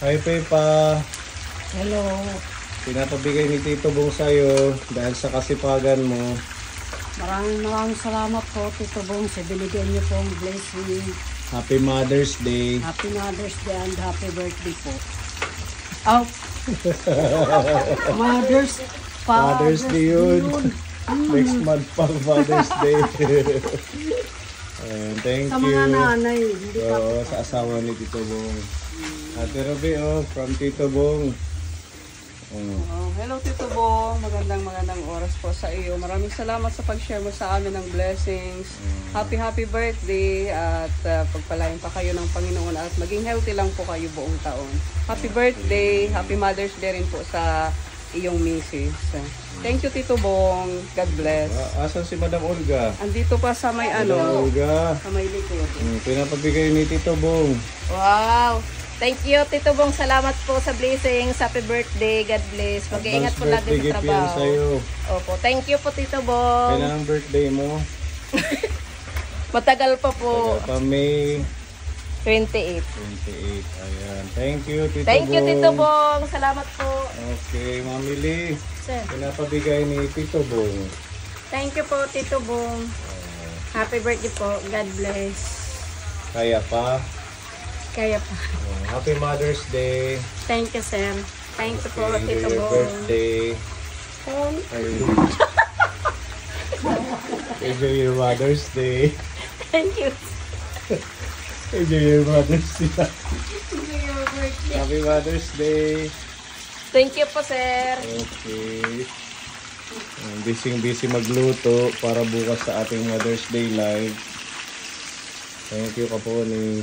Hi, Pepa. Hello. Pinapabigay ni Tito Bong sa'yo dahil sa kasipagan mo. Maraming salamat po, Tito Bong, sa binigyan niyo pong blessing. Happy Mother's Day. Happy Mother's Day and happy birthday po. Oh. Father's Day yun. Next month pang Father's Day. Ayan, thank Sa you. mga nanay. Hindi ka Oo, sa asawa ni Tito Bong. Ate Ruby, from Tito Bong. Hello Tito Bong, magandang oras po sa iyo. Maraming salamat sa pag-share mo sa amin ng blessings. Happy birthday at pagpalain pa kayo ng Panginoon at maging healthy lang po kayo buong taon. Happy birthday, happy Mother's Day rin po sa iyong misis. Thank you Tito Bong, God bless. Asan si Madam Olga? Andito pa sa may Madam Olga. sa may likod. Pinapabigay ni Tito Bong. Wow! Thank you, Tito Bong. Salamat po sa blessings. Happy birthday. God bless. Mag-iingat po lagi sa trabaho. Sa'yo. Opo. Thank you po, Tito Bong. Kailan ang birthday mo? Matagal pa po. Pa May 28. 28. Ayan. Thank you, Tito Bong. Thank you, Tito Bong. Salamat po. Okay, Mami Lee. Sir. Pinapabigay ni Tito Bong. Thank you po, Tito Bong. Happy birthday po. God bless. Kaya pa. Kaya pa. Happy Mother's Day. Thank you, sir. Thank you po, Enjoy Tito your Bong. birthday. Enjoy your Mother's Day. Thank you. Enjoy your Mother's Day. Happy Mother's Day. Thank you po, sir. Okay. Busy magluto para bukas sa ating Mother's Day live. Thank you, Kaponi.